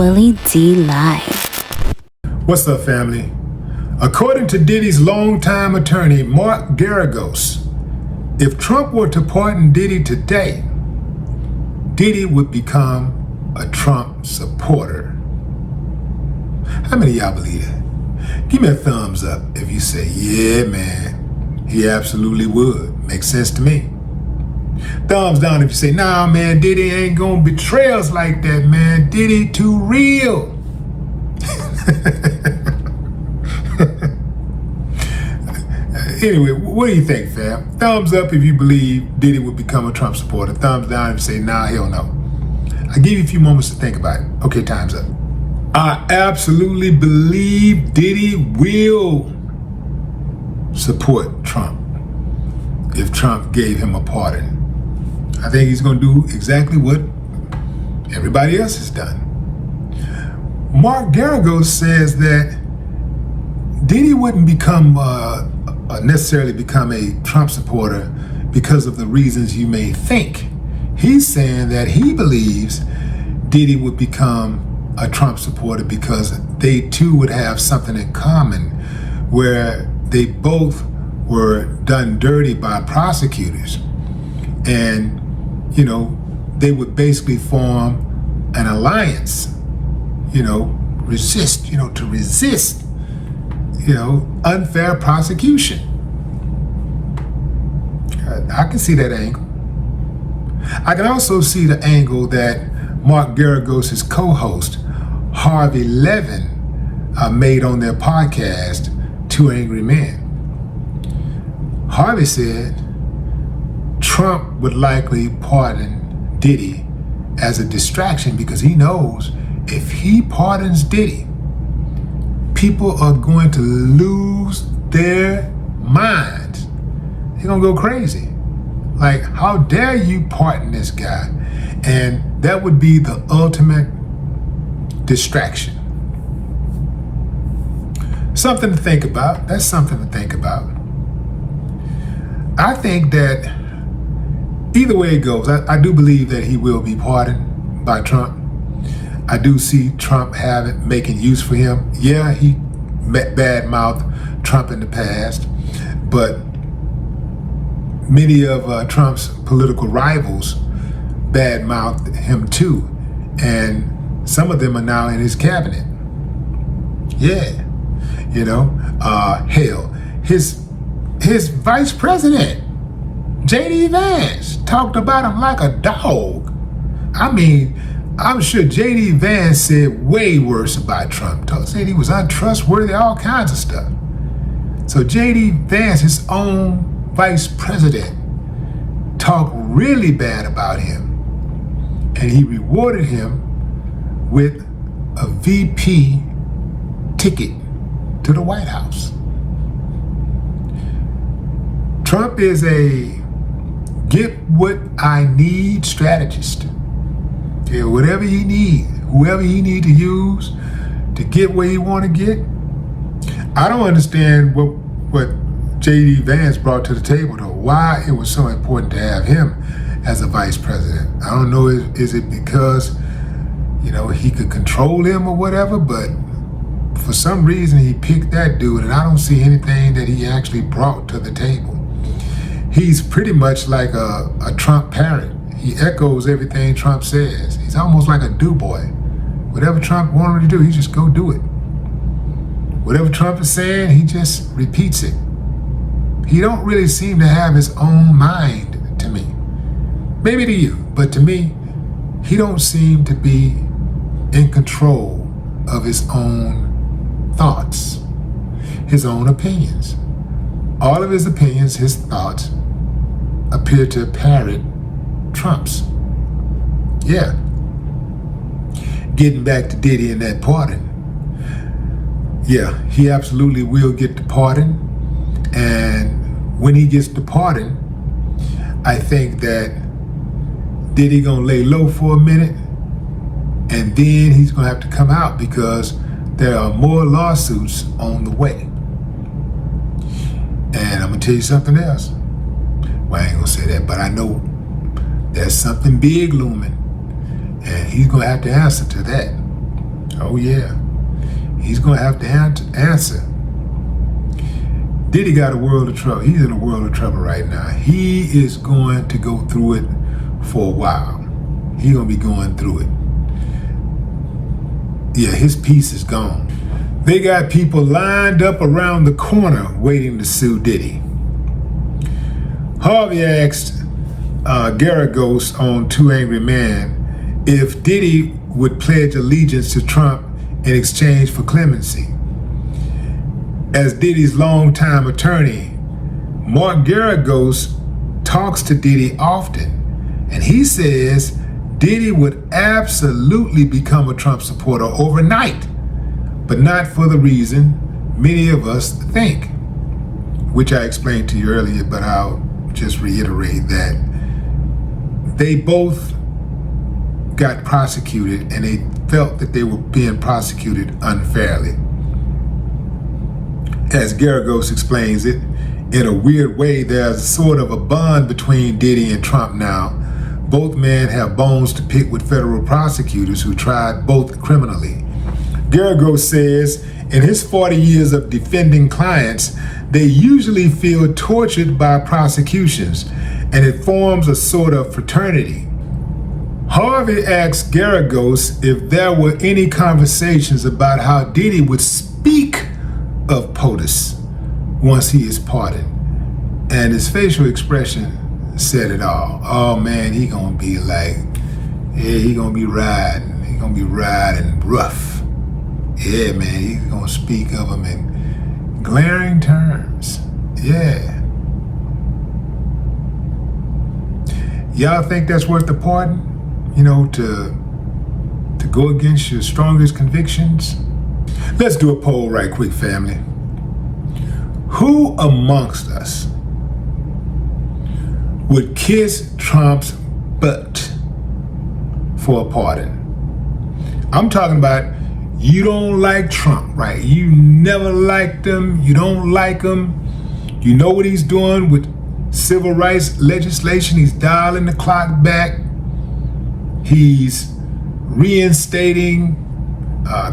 Willie D Live. What's up, family? According to Diddy's longtime attorney, Mark Garagos, if Trump were to pardon Diddy today, Diddy would become a Trump supporter. How many of y'all believe that? Give me a thumbs up if you say, yeah, man, he absolutely would. Makes sense to me. Thumbs down if you say, nah, man, Diddy ain't gonna betray us like that, man. Diddy too real. Anyway, what do you think, fam? Thumbs up if you believe Diddy would become a Trump supporter. Thumbs down if you say, nah, hell no. I'll give you a few moments to think about it. Okay, time's up. I absolutely believe Diddy will support Trump if Trump gave him a pardon. I think he's going to do exactly what everybody else has done. Mark Garagos says that Diddy wouldn't necessarily become a Trump supporter because of the reasons you may think. He's saying that he believes Diddy would become a Trump supporter because they too would have something in common where they both were done dirty by prosecutors. And, you know, they would basically form an alliance, to resist unfair prosecution. I can see that angle. I can also see the angle that Mark Garagos' co-host, Harvey Levin, made on their podcast, Two Angry Men. Harvey said Trump would likely pardon Diddy as a distraction because he knows if he pardons Diddy, people are going to lose their minds. They're gonna go crazy. Like, how dare you pardon this guy? And that would be the ultimate distraction. Something to think about. That's something to think about. I think that either way it goes, I do believe that he will be pardoned by Trump. I do see Trump making use for him. Yeah, he bad-mouthed Trump in the past, but many of Trump's political rivals bad-mouthed him too, and some of them are now in his cabinet. Yeah, hell, his vice president, J.D. Vance, talked about him like a dog. I mean, I'm sure J.D. Vance said way worse about Trump. Said he was untrustworthy, all kinds of stuff. So J.D. Vance, his own vice president, talked really bad about him. And he rewarded him with a VP ticket to the White House. Trump is a get what I need strategist. Yeah, whatever he need, whoever he need to use to get where he want to get. I don't understand what J.D. Vance brought to the table, though. Why it was so important to have him as a vice president. I don't know, is it because, he could control him or whatever, but for some reason he picked that dude, and I don't see anything that he actually brought to the table. He's pretty much like a Trump parrot. He echoes everything Trump says. He's almost like a do-boy. Whatever Trump wanted to do, he just go do it. Whatever Trump is saying, he just repeats it. He don't really seem to have his own mind to me. Maybe to you, but to me, he don't seem to be in control of his own thoughts, his own opinions. All of his opinions, his thoughts, appear to parrot Trump's. Yeah. Getting back to Diddy and that pardon. Yeah, he absolutely will get the pardon. And when he gets the pardon, I think that Diddy gonna lay low for a minute, and then he's gonna have to come out because there are more lawsuits on the way. And I'm gonna tell you something else. Well, I ain't gonna say that, but I know there's something big looming, and he's gonna have to answer to that. Oh yeah, he's going to have to answer. Diddy got a world of trouble. He's in a world of trouble right now. He is going to go through it for a while. He's going to be going through it. Yeah, his piece is gone. They got people lined up around the corner waiting to sue Diddy. Harvey asked Garagos on Two Angry Men if Diddy would pledge allegiance to Trump in exchange for clemency. As Diddy's longtime attorney, Mark Garagos talks to Diddy often, and he says Diddy would absolutely become a Trump supporter overnight, but not for the reason many of us think, which I explained to you earlier, but I'll just reiterate that they both got prosecuted and they felt that they were being prosecuted unfairly. As Garagos explains it, in a weird way, there's sort of a bond between Diddy and Trump now. Both men have bones to pick with federal prosecutors who tried both criminally. Garagos says in his 40 years of defending clients, they usually feel tortured by prosecutions, and it forms a sort of fraternity. Harvey asked Garagos if there were any conversations about how Diddy would speak of POTUS once he is pardoned, and his facial expression said it all. Oh man, he gonna be like, yeah, he gonna be riding rough. Yeah man, he's gonna speak of him in glaring terms. Yeah. Y'all think that's worth the pardon? You know, to go against your strongest convictions? Let's do a poll right quick, family. Who amongst us would kiss Trump's butt for a pardon? I'm talking about you don't like Trump, right? You never liked him. You don't like him. You know what he's doing with civil rights legislation. He's dialing the clock back. He's reinstating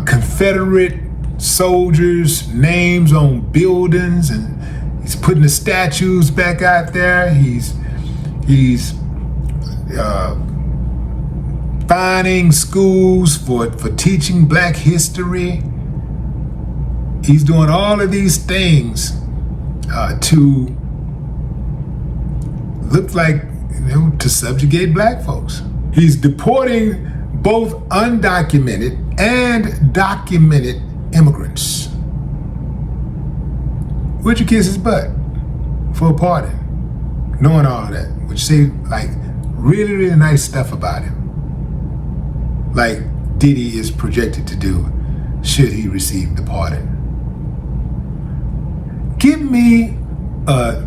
Confederate soldiers' names on buildings, and he's putting the statues back out there. He's fining schools for teaching Black history. He's doing all of these things to look like, to subjugate Black folks. He's deporting both undocumented and documented immigrants. Would you kiss his butt for a pardon? Knowing all of that, which say like really, really nice stuff about him. Like Diddy is projected to do should he receive the pardon. Give me a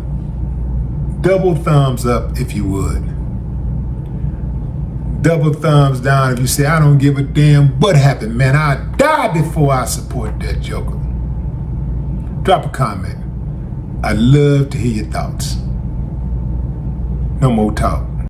double thumbs up if you would. Double thumbs down if you say, I don't give a damn what happened, man. I'd die before I support that joker. Drop a comment. I'd love to hear your thoughts. No more talk.